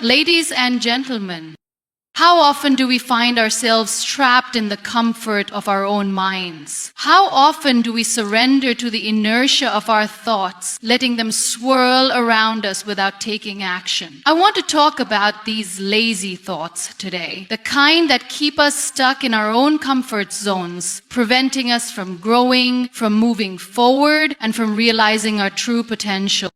Ladies and gentlemen, how often do we find ourselves trapped in the comfort of our own minds? How often do we surrender to the inertia of our thoughts, letting them swirl around us without taking action? I want to talk about these lazy thoughts today, the kind that keep us stuck in our own comfort zones, preventing us from growing, from moving forward, and from realizing our true potential.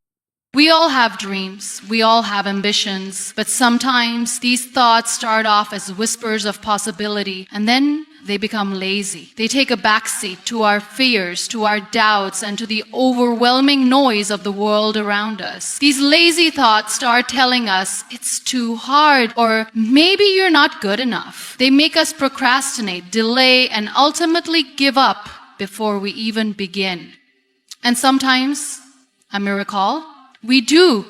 We all have dreams, we all have ambitions, but sometimes these thoughts start off as whispers of possibility, and then they become lazy. They take a backseat to our fears, to our doubts, and to the overwhelming noise of the world around us. These lazy thoughts start telling us it's too hard, or maybe you're not good enough. They make us procrastinate, delay, and ultimately give up before we even begin. And sometimes, I may recall, we do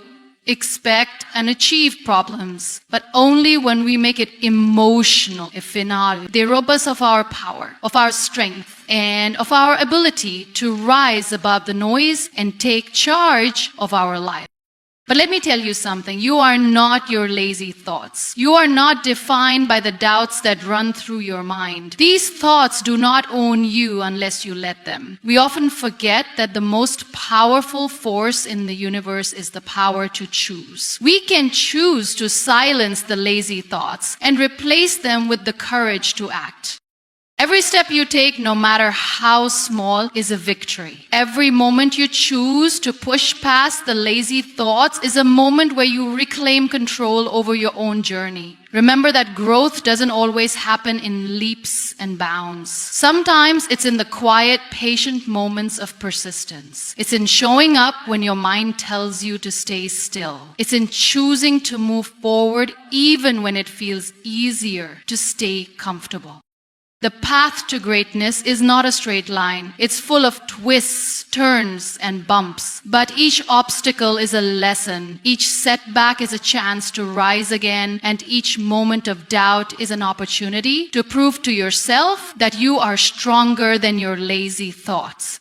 expect and achieve problems, but only when we make it emotional, ephemeral. They rob us of our power, of our strength, and of our ability to rise above the noise and take charge of our life. But let me tell you something. You are not your lazy thoughts. You are not defined by the doubts that run through your mind. These thoughts do not own you unless you let them. We often forget that the most powerful force in the universe is the power to choose. We can choose to silence the lazy thoughts and replace them with the courage to act. Every step you take, no matter how small, is a victory. Every moment you choose to push past the lazy thoughts is a moment where you reclaim control over your own journey. Remember that growth doesn't always happen in leaps and bounds. Sometimes it's in the quiet, patient moments of persistence. It's in showing up when your mind tells you to stay still. It's in choosing to move forward even when it feels easier to stay comfortable. The path to greatness is not a straight line. It's full of twists, turns, and bumps. But each obstacle is a lesson. Each setback is a chance to rise again. And each moment of doubt is an opportunity to prove to yourself that you are stronger than your lazy thoughts.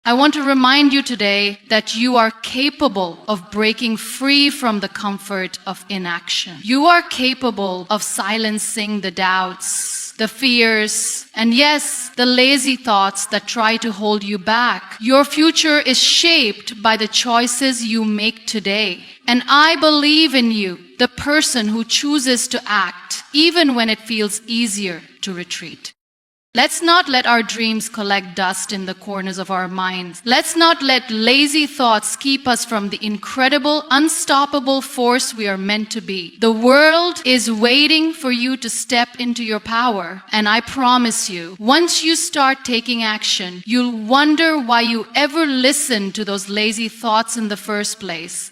I want to remind you today that you are capable of breaking free from the comfort of inaction. You are capable of silencing the doubts, the fears, and yes, the lazy thoughts that try to hold you back. Your future is shaped by the choices you make today. And I believe in you, the person who chooses to act, even when it feels easier to retreat. Let's not let our dreams collect dust in the corners of our minds. Let's not let lazy thoughts keep us from the incredible, unstoppable force we are meant to be. The world is waiting for you to step into your power. And I promise you, once you start taking action, you'll wonder why you ever listened to those lazy thoughts in the first place.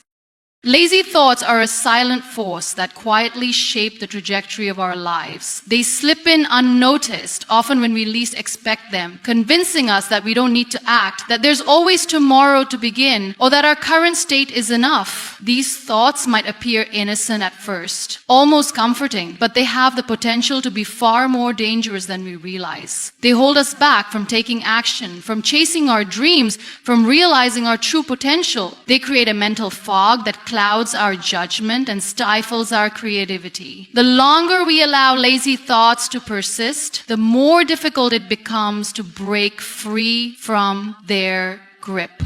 Lazy thoughts are a silent force that quietly shape the trajectory of our lives. They slip in unnoticed, often when we least expect them, convincing us that we don't need to act, that there's always tomorrow to begin, or that our current state is enough. These thoughts might appear innocent at first, almost comforting, but they have the potential to be far more dangerous than we realize. They hold us back from taking action, from chasing our dreams, from realizing our true potential. They create a mental fog that clouds our judgment and stifles our creativity. The longer we allow lazy thoughts to persist, the more difficult it becomes to break free from their grip.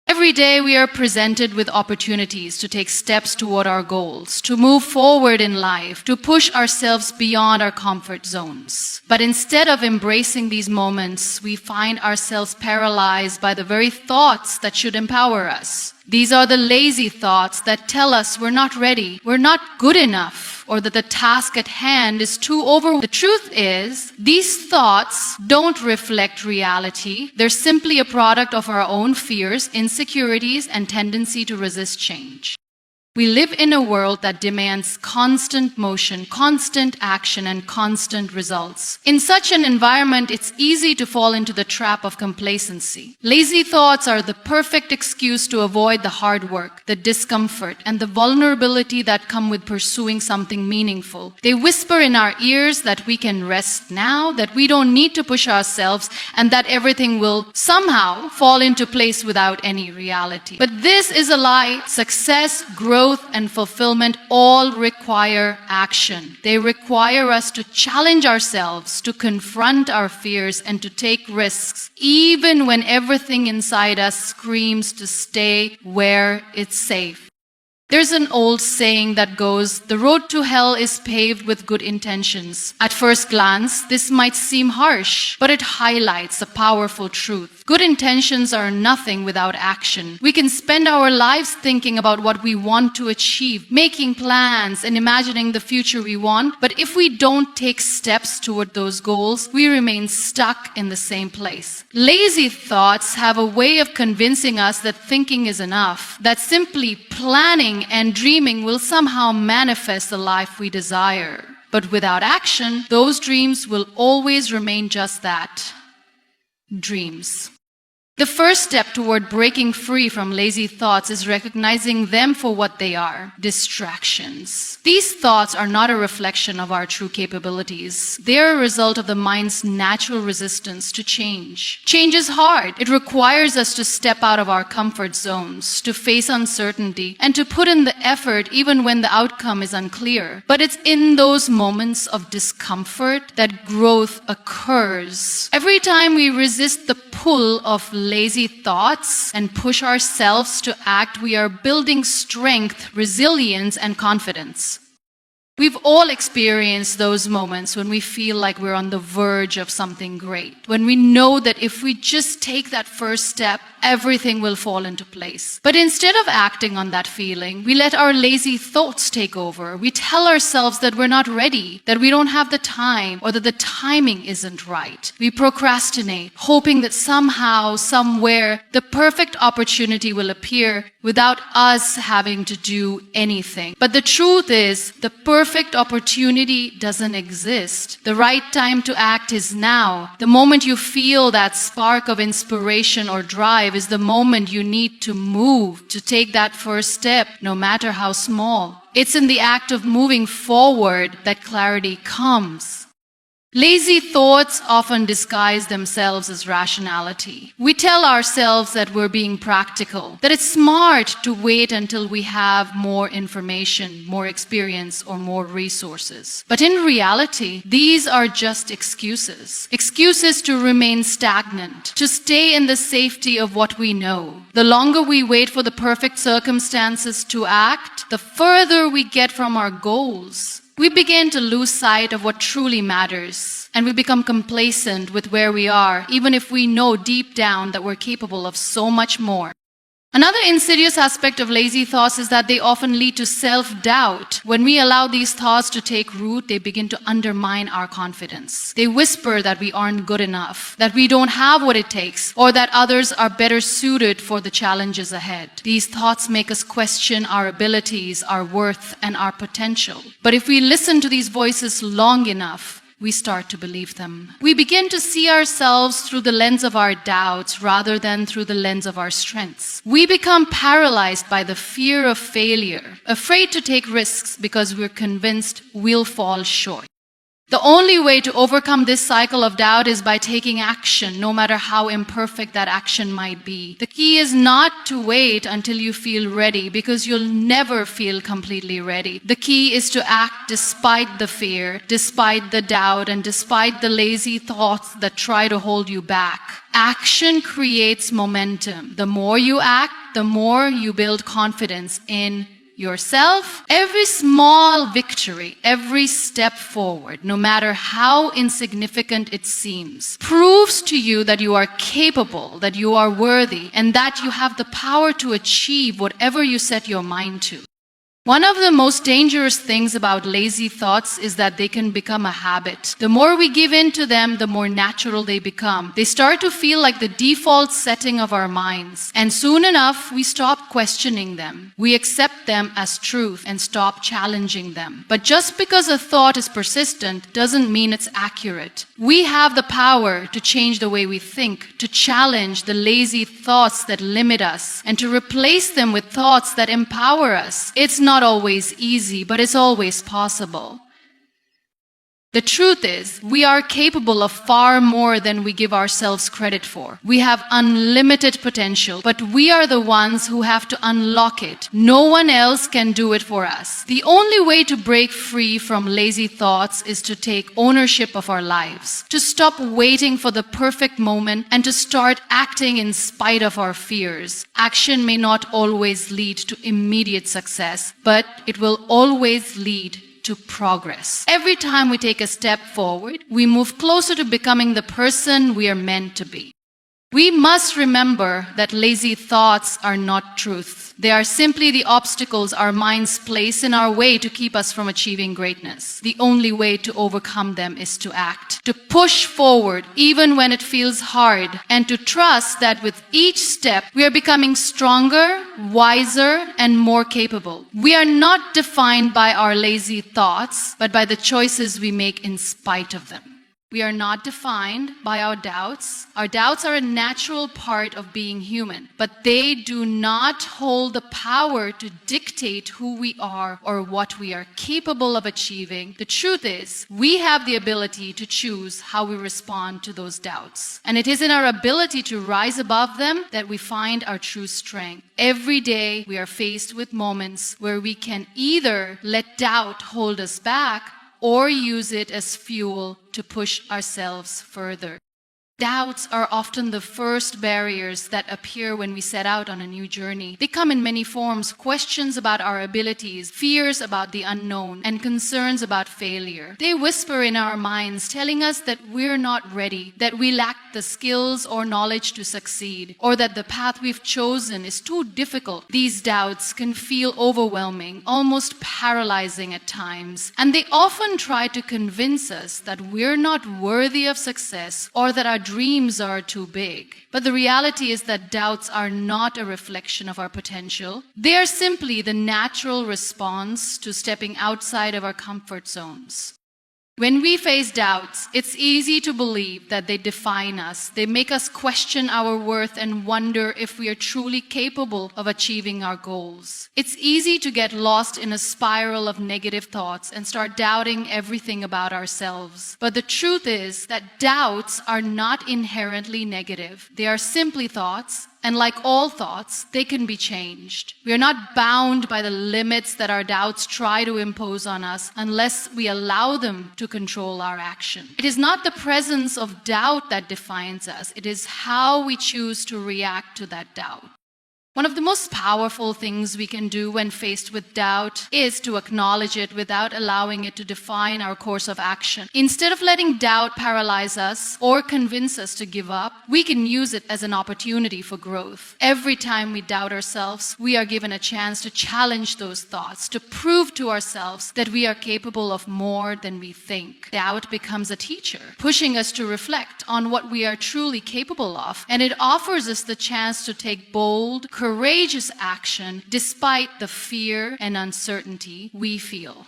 Every day we are presented with opportunities to take steps toward our goals, to move forward in life, to push ourselves beyond our comfort zones. But instead of embracing these moments, we find ourselves paralyzed by the very thoughts that should empower us. These are the lazy thoughts that tell us we're not ready, we're not good enough, or that the task at hand is too overwhelming. The truth is, these thoughts don't reflect reality. They're simply a product of our own fears, insecurities, and tendency to resist change. We live in a world that demands constant motion, constant action, and constant results. In such an environment, it's easy to fall into the trap of complacency. Lazy thoughts are the perfect excuse to avoid the hard work, the discomfort, and the vulnerability that come with pursuing something meaningful. They whisper in our ears that we can rest now, that we don't need to push ourselves, and that everything will somehow fall into place without any reality. But this is a lie. Success, growth, growth and fulfillment all require action. They require us to challenge ourselves, to confront our fears, and to take risks, even when everything inside us screams to stay where it's safe. There's an old saying that goes, "The road to hell is paved with good intentions." At first glance, this might seem harsh, but it highlights a powerful truth. Good intentions are nothing without action. We can spend our lives thinking about what we want to achieve, making plans and imagining the future we want, but if we don't take steps toward those goals, we remain stuck in the same place. Lazy thoughts have a way of convincing us that thinking is enough, that simply planning and dreaming will somehow manifest the life we desire. But without action, those dreams will always remain just that, dreams. The first step toward breaking free from lazy thoughts is recognizing them for what they are, distractions. These thoughts are not a reflection of our true capabilities. They are a result of the mind's natural resistance to change. Change is hard. It requires us to step out of our comfort zones, to face uncertainty, and to put in the effort even when the outcome is unclear. But it's in those moments of discomfort that growth occurs. Every time we resist the pull of lazy thoughts and push ourselves to act, we are building strength, resilience, and confidence. We've all experienced those moments when we feel like we're on the verge of something great, when we know that if we just take that first step, everything will fall into place. But instead of acting on that feeling, we let our lazy thoughts take over. We tell ourselves that we're not ready, that we don't have the time, or that the timing isn't right. We procrastinate, hoping that somehow, somewhere, the perfect opportunity will appear without us having to do anything. But the truth is, the perfect opportunity doesn't exist. The right time to act is now. The moment you feel that spark of inspiration or drive is the moment you need to move, to take that first step, no matter how small. It's in the act of moving forward that clarity comes. Lazy thoughts often disguise themselves as rationality. We tell ourselves that we're being practical, that it's smart to wait until we have more information, more experience, or more resources. But in reality, these are just excuses. Excuses to remain stagnant, to stay in the safety of what we know. The longer we wait for the perfect circumstances to act, the further we get from our goals. We begin to lose sight of what truly matters, and we become complacent with where we are, even if we know deep down that we're capable of so much more. Another insidious aspect of lazy thoughts is that they often lead to self-doubt. When we allow these thoughts to take root, they begin to undermine our confidence. They whisper that we aren't good enough, that we don't have what it takes, or that others are better suited for the challenges ahead. These thoughts make us question our abilities, our worth, and our potential. But if we listen to these voices long enough, we start to believe them. We begin to see ourselves through the lens of our doubts rather than through the lens of our strengths. We become paralyzed by the fear of failure, afraid to take risks because we're convinced we'll fall short. The only way to overcome this cycle of doubt is by taking action, no matter how imperfect that action might be. The key is not to wait until you feel ready, because you'll never feel completely ready. The key is to act despite the fear, despite the doubt, and despite the lazy thoughts that try to hold you back. Action creates momentum. The more you act, the more you build confidence in yourself. Every small victory, every step forward, no matter how insignificant it seems, proves to you that you are capable, that you are worthy, and that you have the power to achieve whatever you set your mind to. One of the most dangerous things about lazy thoughts is that they can become a habit. The more we give in to them, the more natural they become. They start to feel like the default setting of our minds. And soon enough, we stop questioning them. We accept them as truth and stop challenging them. But just because a thought is persistent doesn't mean it's accurate. We have the power to change the way we think, to challenge the lazy thoughts that limit us, and to replace them with thoughts that empower us. It's not always easy, but it's always possible. The truth is, we are capable of far more than we give ourselves credit for. We have unlimited potential, but we are the ones who have to unlock it. No one else can do it for us. The only way to break free from lazy thoughts is to take ownership of our lives, to stop waiting for the perfect moment, and to start acting in spite of our fears. Action may not always lead to immediate success, but it will always lead to progress. Every time we take a step forward, we move closer to becoming the person we are meant to be. We must remember that lazy thoughts are not truth. They are simply the obstacles our minds place in our way to keep us from achieving greatness. The only way to overcome them is to act, to push forward even when it feels hard, and to trust that with each step we are becoming stronger, wiser, and more capable. We are not defined by our lazy thoughts, but by the choices we make in spite of them. We are not defined by our doubts. Our doubts are a natural part of being human, but they do not hold the power to dictate who we are or what we are capable of achieving. The truth is, we have the ability to choose how we respond to those doubts. And it is in our ability to rise above them that we find our true strength. Every day, we are faced with moments where we can either let doubt hold us back or use it as fuel to push ourselves further. Doubts are often the first barriers that appear when we set out on a new journey. They come in many forms: questions about our abilities, fears about the unknown, and concerns about failure. They whisper in our minds, telling us that we're not ready, that we lack the skills or knowledge to succeed, or that the path we've chosen is too difficult. These doubts can feel overwhelming, almost paralyzing at times, and they often try to convince us that we're not worthy of success or that our dreams are too big. But the reality is that doubts are not a reflection of our potential. They are simply the natural response to stepping outside of our comfort zones. When we face doubts, it's easy to believe that they define us. They make us question our worth and wonder if we are truly capable of achieving our goals. It's easy to get lost in a spiral of negative thoughts and start doubting everything about ourselves. But the truth is that doubts are not inherently negative. They are simply thoughts. And like all thoughts, they can be changed. We are not bound by the limits that our doubts try to impose on us unless we allow them to control our action. It is not the presence of doubt that defines us. It is how we choose to react to that doubt. One of the most powerful things we can do when faced with doubt is to acknowledge it without allowing it to define our course of action. Instead of letting doubt paralyze us or convince us to give up, we can use it as an opportunity for growth. Every time we doubt ourselves, we are given a chance to challenge those thoughts, to prove to ourselves that we are capable of more than we think. Doubt becomes a teacher, pushing us to reflect on what we are truly capable of, and it offers us the chance to take bold, courageous action despite the fear and uncertainty we feel.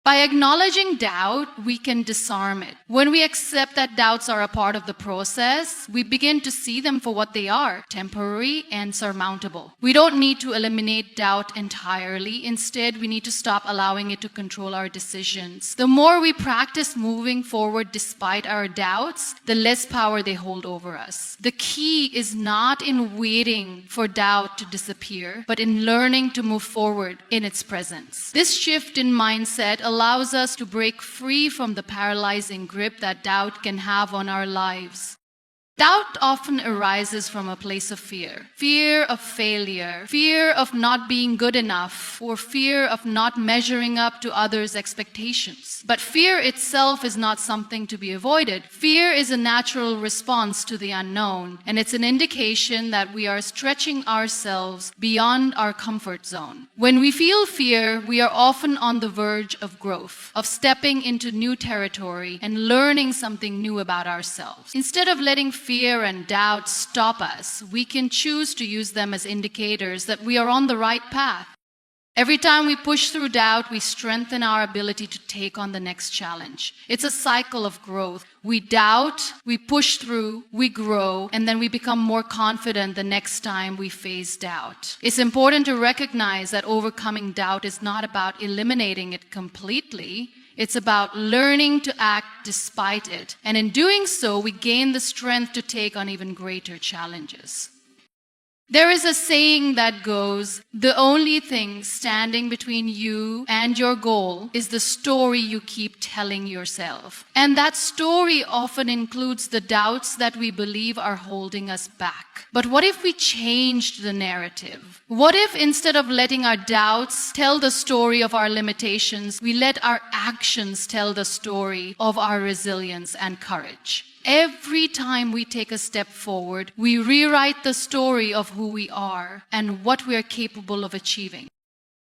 By acknowledging doubt, we can disarm it. When we accept that doubts are a part of the process, we begin to see them for what they are: temporary and surmountable. We don't need to eliminate doubt entirely. Instead, we need to stop allowing it to control our decisions. The more we practice moving forward despite our doubts, the less power they hold over us. The key is not in waiting for doubt to disappear, but in learning to move forward in its presence. This shift in mindset allows us to break free from the paralyzing grip that doubt can have on our lives. Doubt often arises from a place of fear. Fear of failure, fear of not being good enough, or fear of not measuring up to others' expectations. But fear itself is not something to be avoided. Fear is a natural response to the unknown, and it's an indication that we are stretching ourselves beyond our comfort zone. When we feel fear, we are often on the verge of growth, of stepping into new territory and learning something new about ourselves. Instead of letting fear and doubt stop us, we can choose to use them as indicators that we are on the right path. Every time we push through doubt, we strengthen our ability to take on the next challenge. It's a cycle of growth. We doubt, we push through, we grow, and then we become more confident the next time we face doubt. It's important to recognize that overcoming doubt is not about eliminating it completely. It's about learning to act despite it. And in doing so, we gain the strength to take on even greater challenges. There is a saying that goes, the only thing standing between you and your goal is the story you keep telling yourself. And that story often includes the doubts that we believe are holding us back. But what if we changed the narrative? What if instead of letting our doubts tell the story of our limitations, we let our actions tell the story of our resilience and courage? Every time we take a step forward, we rewrite the story of who we are and what we are capable of achieving.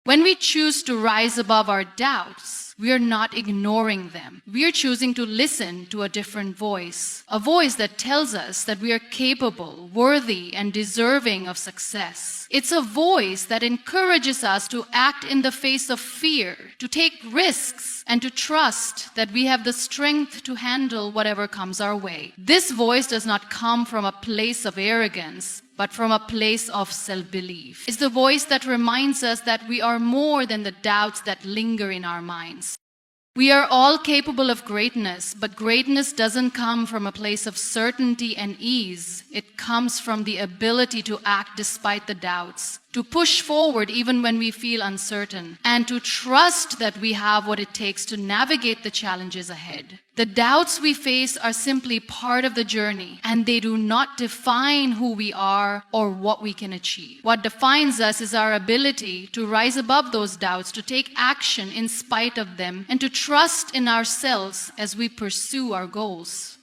When we choose to rise above our doubts, we are not ignoring them. We are choosing to listen to a different voice, a voice that tells us that we are capable, worthy, and deserving of success. It's a voice that encourages us to act in the face of fear, to take risks, and to trust that we have the strength to handle whatever comes our way. This voice does not come from a place of arrogance, but from a place of self-belief. It's the voice that reminds us that we are more than the doubts that linger in our minds. We are all capable of greatness, but greatness doesn't come from a place of certainty and ease. It comes from the ability to act despite the doubts, to push forward even when we feel uncertain, and to trust that we have what it takes to navigate the challenges ahead. The doubts we face are simply part of the journey, and they do not define who we are or what we can achieve. What defines us is our ability to rise above those doubts, to take action in spite of them, and to trust in ourselves as we pursue our goals.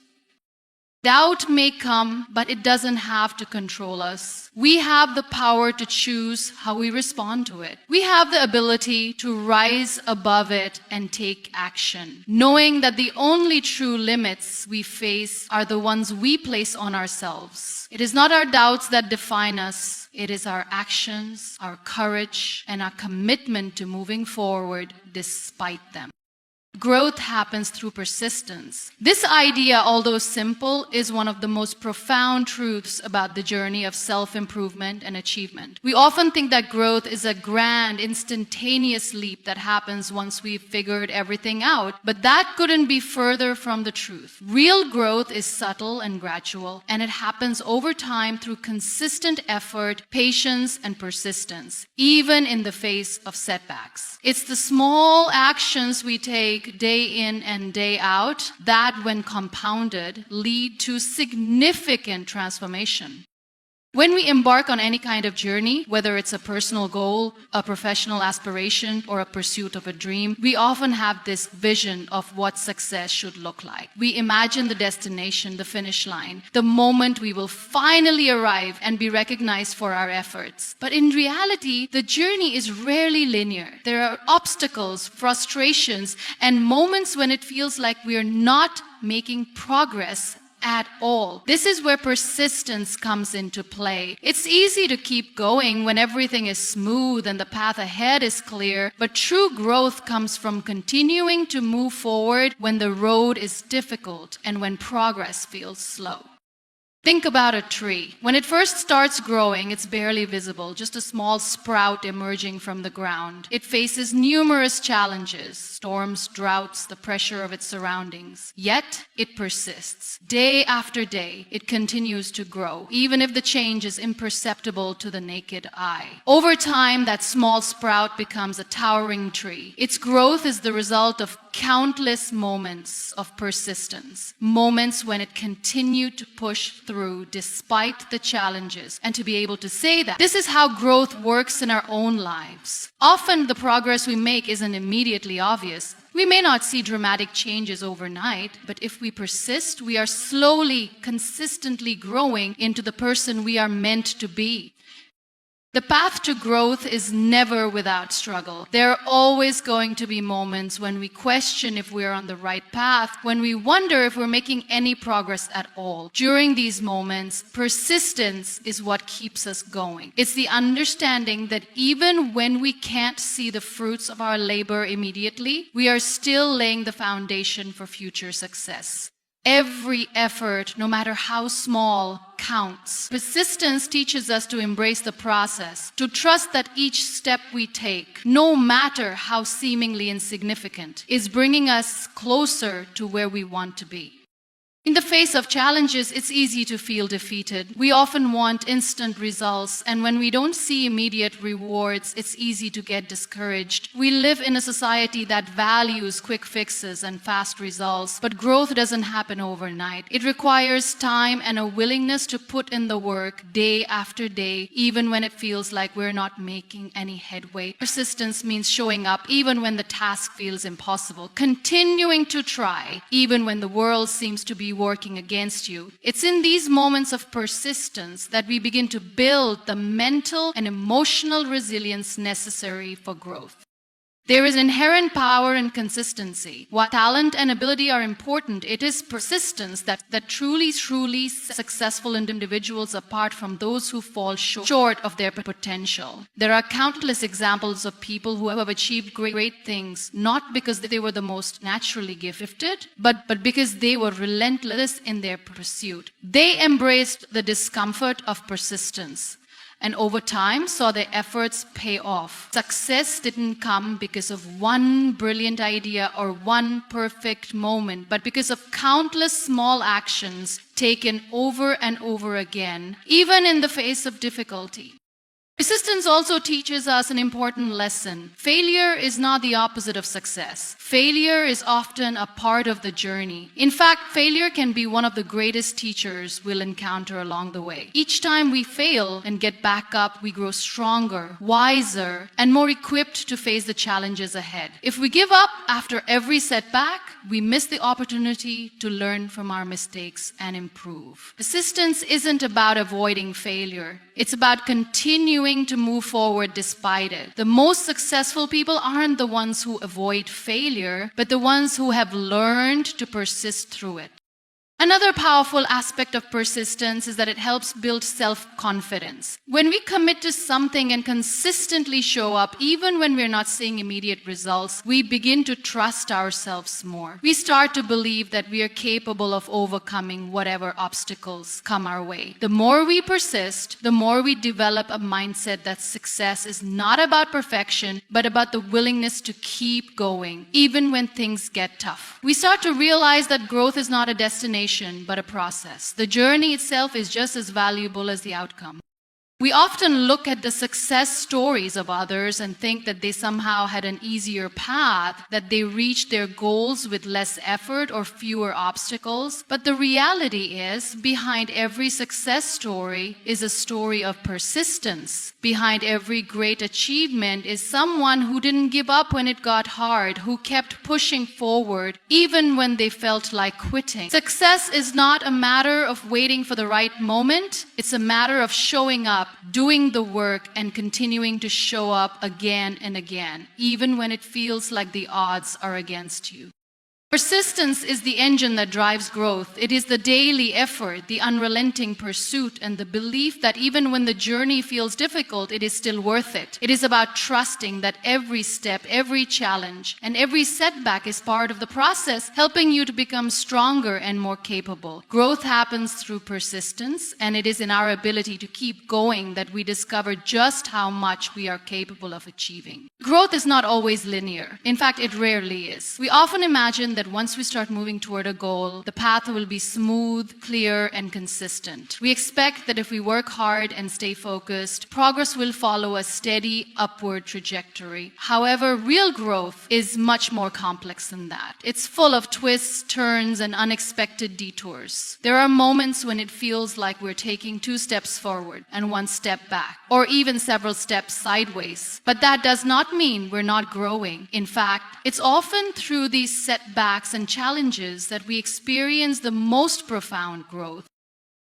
Doubt may come, but it doesn't have to control us. We have the power to choose how we respond to it. We have the ability to rise above it and take action, knowing that the only true limits we face are the ones we place on ourselves. It is not our doubts that define us. It is our actions, our courage, and our commitment to moving forward despite them. Growth happens through persistence. This idea, although simple, is one of the most profound truths about the journey of self-improvement and achievement. We often think that growth is a grand, instantaneous leap that happens once we've figured everything out, but that couldn't be further from the truth. Real growth is subtle and gradual, and it happens over time through consistent effort, patience, and persistence, even in the face of setbacks. It's the small actions we take day in and day out that, when compounded, lead to significant transformation. When we embark on any kind of journey, whether it's a personal goal, a professional aspiration, or a pursuit of a dream, we often have this vision of what success should look like. We imagine the destination, the finish line, the moment we will finally arrive and be recognized for our efforts. But in reality, the journey is rarely linear. There are obstacles, frustrations, and moments when it feels like we are not making progress at all. This is where persistence comes into play. It's easy to keep going when everything is smooth and the path ahead is clear, but true growth comes from continuing to move forward when the road is difficult and when progress feels slow. Think about a tree. When it first starts growing, it's barely visible, just a small sprout emerging from the ground. It faces numerous challenges, storms, droughts, the pressure of its surroundings. Yet, it persists. Day after day, it continues to grow, even if the change is imperceptible to the naked eye. Over time, that small sprout becomes a towering tree. Its growth is the result of countless moments of persistence, moments when it continued to push through despite the challenges, and to be able to say that this is how growth works in our own lives. Often the progress we make isn't immediately obvious. We may not see dramatic changes overnight, but if we persist, we are slowly, consistently growing into the person we are meant to be. The path to growth is never without struggle. There are always going to be moments when we question if we're on the right path, when we wonder if we're making any progress at all. During these moments, persistence is what keeps us going. It's the understanding that even when we can't see the fruits of our labor immediately, we are still laying the foundation for future success. Every effort, no matter how small, counts. Persistence teaches us to embrace the process, to trust that each step we take, no matter how seemingly insignificant, is bringing us closer to where we want to be. In the face of challenges, it's easy to feel defeated. We often want instant results, and when we don't see immediate rewards, it's easy to get discouraged. We live in a society that values quick fixes and fast results, but growth doesn't happen overnight. It requires time and a willingness to put in the work day after day, even when it feels like we're not making any headway. Persistence means showing up even when the task feels impossible, continuing to try even when the world seems to be working against you. It's in these moments of persistence that we begin to build the mental and emotional resilience necessary for growth. There is inherent power in consistency. While talent and ability are important, it is persistence that truly successful individuals apart from those who fall short of their potential. There are countless examples of people who have achieved great things, not because they were the most naturally gifted, but because they were relentless in their pursuit. They embraced the discomfort of persistence, and over time saw their efforts pay off. Success didn't come because of one brilliant idea or one perfect moment, but because of countless small actions taken over and over again, even in the face of difficulty. Persistence also teaches us an important lesson. Failure is not the opposite of success. Failure is often a part of the journey. In fact, failure can be one of the greatest teachers we'll encounter along the way. Each time we fail and get back up, we grow stronger, wiser, and more equipped to face the challenges ahead. If we give up after every setback, we miss the opportunity to learn from our mistakes and improve. Persistence isn't about avoiding failure. It's about continuing to move forward despite it. The most successful people aren't the ones who avoid failure, but the ones who have learned to persist through it. Another powerful aspect of persistence is that it helps build self-confidence. When we commit to something and consistently show up, even when we're not seeing immediate results, we begin to trust ourselves more. We start to believe that we are capable of overcoming whatever obstacles come our way. The more we persist, the more we develop a mindset that success is not about perfection, but about the willingness to keep going, even when things get tough. We start to realize that growth is not a destination, but a process. The journey itself is just as valuable as the outcome. We often look at the success stories of others and think that they somehow had an easier path, that they reached their goals with less effort or fewer obstacles. But the reality is, behind every success story is a story of persistence. Behind every great achievement is someone who didn't give up when it got hard, who kept pushing forward even when they felt like quitting. Success is not a matter of waiting for the right moment. It's a matter of showing up, doing the work, and continuing to show up again and again, even when it feels like the odds are against you. Persistence is the engine that drives growth. It is the daily effort, the unrelenting pursuit, and the belief that even when the journey feels difficult, it is still worth it. It is about trusting that every step, every challenge, and every setback is part of the process, helping you to become stronger and more capable. Growth happens through persistence, and it is in our ability to keep going that we discover just how much we are capable of achieving. Growth is not always linear. In fact, it rarely is. We often imagine that once we start moving toward a goal, the path will be smooth, clear, and consistent. We expect that if we work hard and stay focused, progress will follow a steady upward trajectory. However, real growth is much more complex than that. It's full of twists, turns, and unexpected detours. There are moments when it feels like we're taking 2 steps forward and 1 step back, or even several steps sideways. But that does not mean we're not growing. In fact, it's often through these setbacks and challenges that we experience the most profound growth.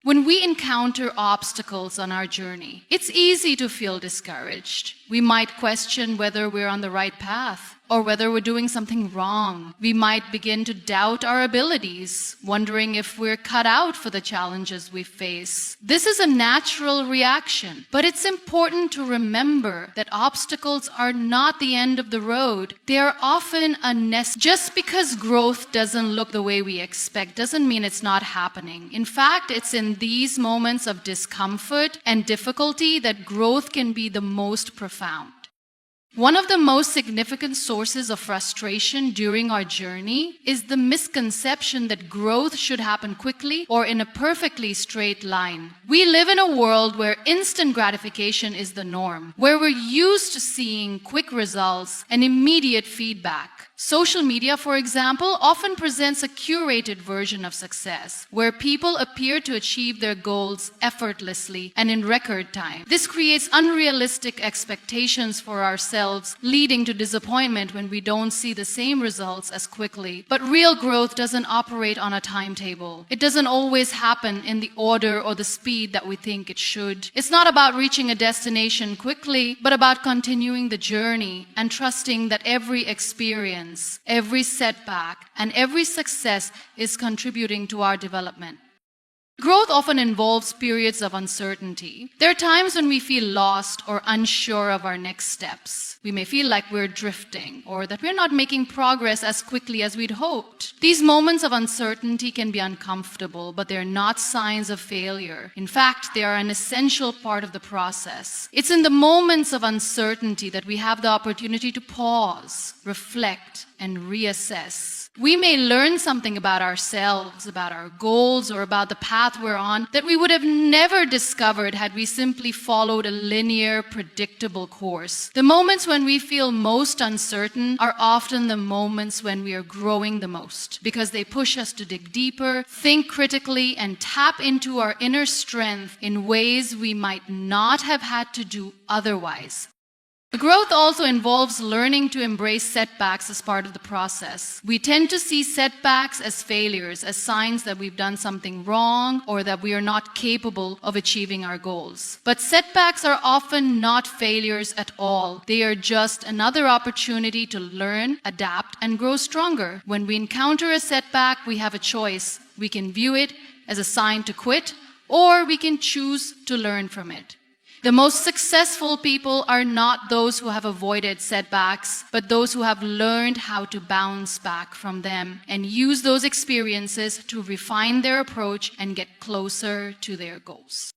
When we encounter obstacles on our journey, it's easy to feel discouraged. We might question whether we're on the right path, or whether we're doing something wrong. We might begin to doubt our abilities, wondering if we're cut out for the challenges we face. This is a natural reaction, but it's important to remember that obstacles are not the end of the road. They are often a nest. Just because growth doesn't look the way we expect doesn't mean it's not happening. In fact, it's in these moments of discomfort and difficulty that growth can be the most profound. One of the most significant sources of frustration during our journey is the misconception that growth should happen quickly or in a perfectly straight line. We live in a world where instant gratification is the norm, where we're used to seeing quick results and immediate feedback. Social media, for example, often presents a curated version of success, where people appear to achieve their goals effortlessly and in record time. This creates unrealistic expectations for ourselves, leading to disappointment when we don't see the same results as quickly. But real growth doesn't operate on a timetable. It doesn't always happen in the order or the speed that we think it should. It's not about reaching a destination quickly, but about continuing the journey and trusting that every experience, every setback, and every success is contributing to our development. Growth often involves periods of uncertainty. There are times when we feel lost or unsure of our next steps. We may feel like we're drifting or that we're not making progress as quickly as we'd hoped. These moments of uncertainty can be uncomfortable, but they're not signs of failure. In fact, they are an essential part of the process. It's in the moments of uncertainty that we have the opportunity to pause, reflect, and reassess. We may learn something about ourselves, about our goals, or about the path we're on that we would have never discovered had we simply followed a linear, predictable course. The moments when we feel most uncertain are often the moments when we are growing the most, because they push us to dig deeper, think critically, and tap into our inner strength in ways we might not have had to do otherwise. Growth also involves learning to embrace setbacks as part of the process. We tend to see setbacks as failures, as signs that we've done something wrong or that we are not capable of achieving our goals. But setbacks are often not failures at all. They are just another opportunity to learn, adapt, and grow stronger. When we encounter a setback, we have a choice. We can view it as a sign to quit, or we can choose to learn from it. The most successful people are not those who have avoided setbacks, but those who have learned how to bounce back from them and use those experiences to refine their approach and get closer to their goals.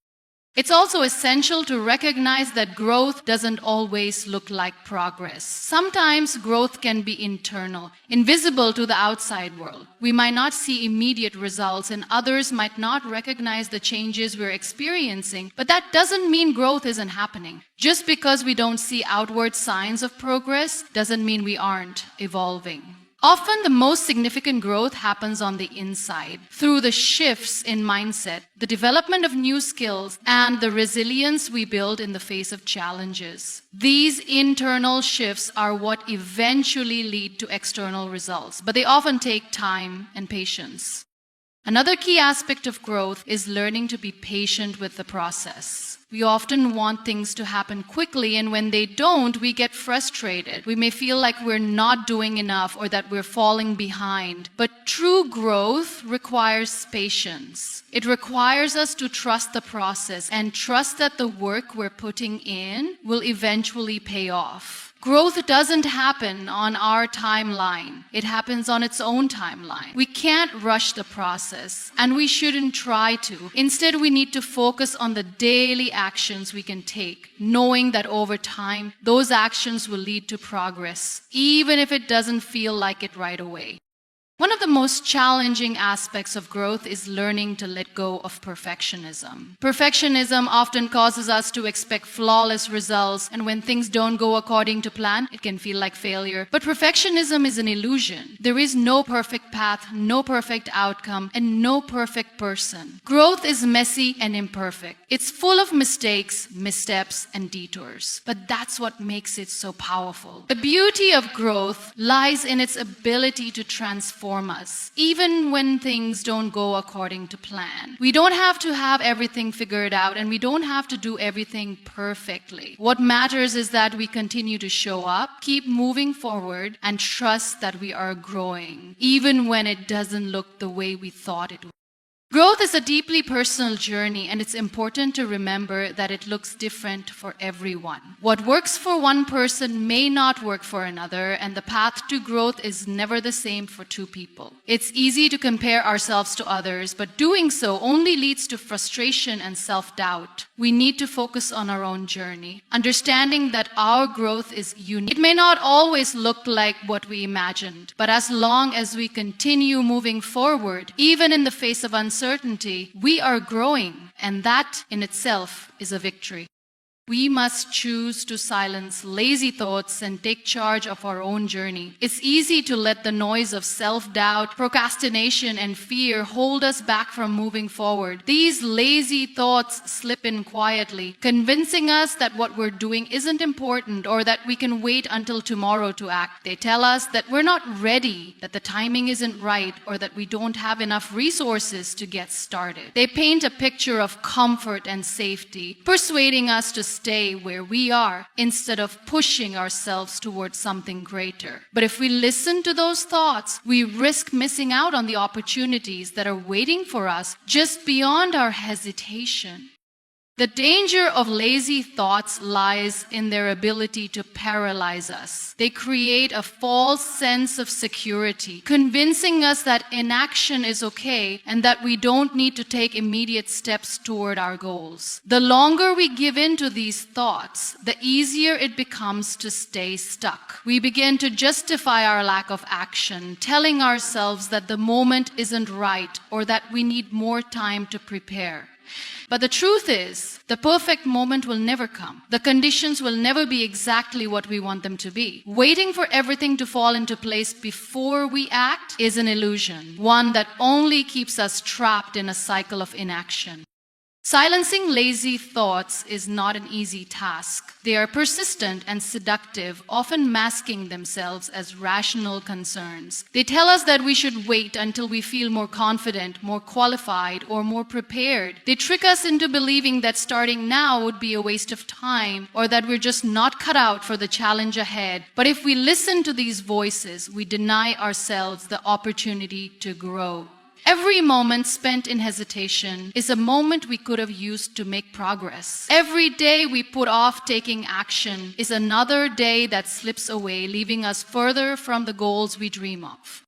It's also essential to recognize that growth doesn't always look like progress. Sometimes growth can be internal, invisible to the outside world. We might not see immediate results, and others might not recognize the changes we're experiencing, but that doesn't mean growth isn't happening. Just because we don't see outward signs of progress doesn't mean we aren't evolving. Often the most significant growth happens on the inside, through the shifts in mindset, the development of new skills, and the resilience we build in the face of challenges. These internal shifts are what eventually lead to external results, but they often take time and patience. Another key aspect of growth is learning to be patient with the process. We often want things to happen quickly, and when they don't, we get frustrated. We may feel like we're not doing enough or that we're falling behind. But true growth requires patience. It requires us to trust the process and trust that the work we're putting in will eventually pay off. Growth doesn't happen on our timeline. It happens on its own timeline. We can't rush the process, and we shouldn't try to. Instead, we need to focus on the daily actions we can take, knowing that over time, those actions will lead to progress, even if it doesn't feel like it right away. One of the most challenging aspects of growth is learning to let go of perfectionism. Perfectionism often causes us to expect flawless results, and when things don't go according to plan, it can feel like failure. But perfectionism is an illusion. There is no perfect path, no perfect outcome, and no perfect person. Growth is messy and imperfect. It's full of mistakes, missteps, and detours. But that's what makes it so powerful. The beauty of growth lies in its ability to transform transform us, even when things don't go according to plan. We don't have to have everything figured out, and we don't have to do everything perfectly. What matters is that we continue to show up, keep moving forward, and trust that we are growing, even when it doesn't look the way we thought it would. Growth is a deeply personal journey, and it's important to remember that it looks different for everyone. What works for one person may not work for another, and the path to growth is never the same for two people. It's easy to compare ourselves to others, but doing so only leads to frustration and self-doubt. We need to focus on our own journey, understanding that our growth is unique. It may not always look like what we imagined, but as long as we continue moving forward, even in the face of uncertainty, we are growing, and that in itself is a victory. We must choose to silence lazy thoughts and take charge of our own journey. It's easy to let the noise of self-doubt, procrastination, and fear hold us back from moving forward. These lazy thoughts slip in quietly, convincing us that what we're doing isn't important or that we can wait until tomorrow to act. They tell us that we're not ready, that the timing isn't right, or that we don't have enough resources to get started. They paint a picture of comfort and safety, persuading us to stay where we are instead of pushing ourselves towards something greater. But if we listen to those thoughts, we risk missing out on the opportunities that are waiting for us just beyond our hesitation. The danger of lazy thoughts lies in their ability to paralyze us. They create a false sense of security, convincing us that inaction is okay and that we don't need to take immediate steps toward our goals. The longer we give in to these thoughts, the easier it becomes to stay stuck. We begin to justify our lack of action, telling ourselves that the moment isn't right or that we need more time to prepare. But the truth is, the perfect moment will never come. The conditions will never be exactly what we want them to be. Waiting for everything to fall into place before we act is an illusion, one that only keeps us trapped in a cycle of inaction. Silencing lazy thoughts is not an easy task. They are persistent and seductive, often masking themselves as rational concerns. They tell us that we should wait until we feel more confident, more qualified, or more prepared. They trick us into believing that starting now would be a waste of time, or that we're just not cut out for the challenge ahead. But if we listen to these voices, we deny ourselves the opportunity to grow. Every moment spent in hesitation is a moment we could have used to make progress. Every day we put off taking action is another day that slips away, leaving us further from the goals we dream of.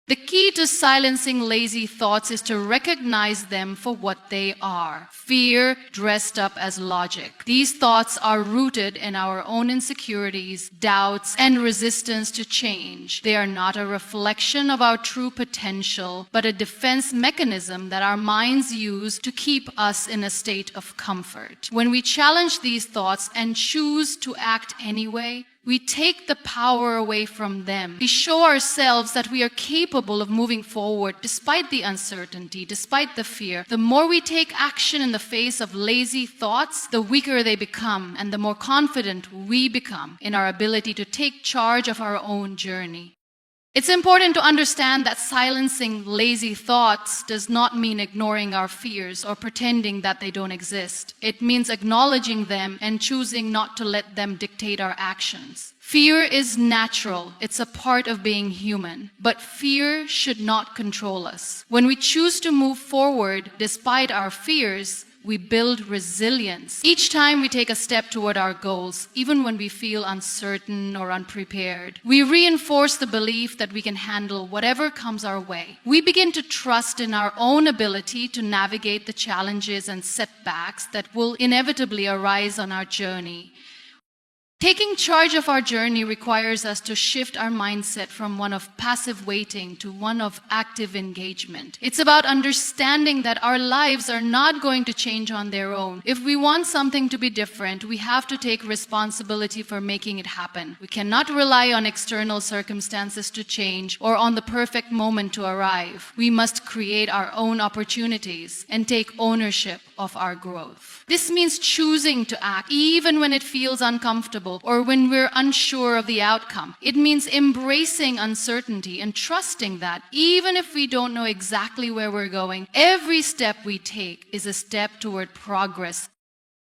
The key to silencing lazy thoughts is to recognize them for what they are: fear dressed up as logic. These thoughts are rooted in our own insecurities, doubts, and resistance to change. They are not a reflection of our true potential, but a defense mechanism that our minds use to keep us in a state of comfort. When we challenge these thoughts and choose to act anyway, we take the power away from them. We show ourselves that we are capable of moving forward despite the uncertainty, despite the fear. The more we take action in the face of lazy thoughts, the weaker they become and the more confident we become in our ability to take charge of our own journey. It's important to understand that silencing lazy thoughts does not mean ignoring our fears or pretending that they don't exist. It means acknowledging them and choosing not to let them dictate our actions. Fear is natural. It's a part of being human. But fear should not control us. When we choose to move forward despite our fears, we build resilience. Each time we take a step toward our goals, even when we feel uncertain or unprepared, we reinforce the belief that we can handle whatever comes our way. We begin to trust in our own ability to navigate the challenges and setbacks that will inevitably arise on our journey. Taking charge of our journey requires us to shift our mindset from one of passive waiting to one of active engagement. It's about understanding that our lives are not going to change on their own. If we want something to be different, we have to take responsibility for making it happen. We cannot rely on external circumstances to change or on the perfect moment to arrive. We must create our own opportunities and take ownership of our growth. This means choosing to act even when it feels uncomfortable, uncomfortable or when we're unsure of the outcome. It means embracing uncertainty and trusting that even if we don't know exactly where we're going, every step we take is a step toward progress.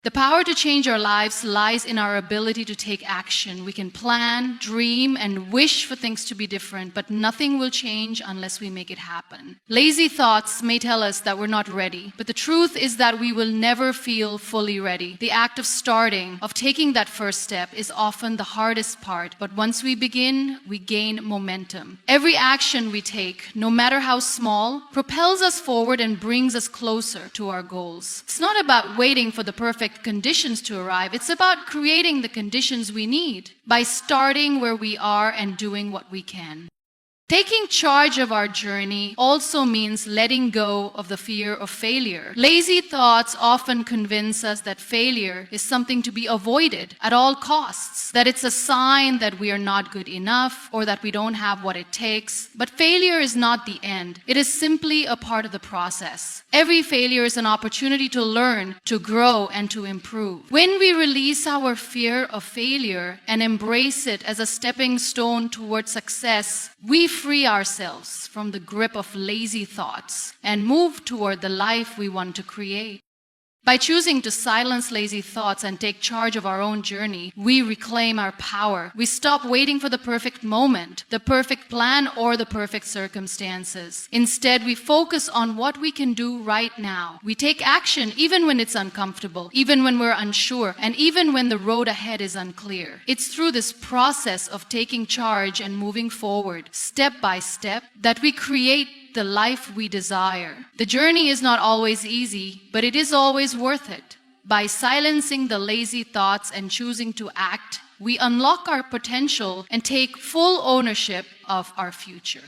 The power to change our lives lies in our ability to take action. We can plan, dream, and wish for things to be different, but nothing will change unless we make it happen. Lazy thoughts may tell us that we're not ready, but the truth is that we will never feel fully ready. The act of starting, of taking that first step, is often the hardest part, but once we begin, we gain momentum. Every action we take, no matter how small, propels us forward and brings us closer to our goals. It's not about waiting for the perfect conditions to arrive. It's about creating the conditions we need by starting where we are and doing what we can. Taking charge of our journey also means letting go of the fear of failure. Lazy thoughts often convince us that failure is something to be avoided at all costs, that it's a sign that we are not good enough or that we don't have what it takes. But failure is not the end. It is simply a part of the process. Every failure is an opportunity to learn, to grow, and to improve. When we release our fear of failure and embrace it as a stepping stone toward success, we free ourselves from the grip of lazy thoughts and move toward the life we want to create. By choosing to silence lazy thoughts and take charge of our own journey, we reclaim our power. We stop waiting for the perfect moment, the perfect plan, or the perfect circumstances. Instead, we focus on what we can do right now. We take action even when it's uncomfortable, even when we're unsure, and even when the road ahead is unclear. It's through this process of taking charge and moving forward, step by step, that we create the life we desire. The journey is not always easy, but it is always worth it. By silencing the lazy thoughts and choosing to act, we unlock our potential and take full ownership of our future.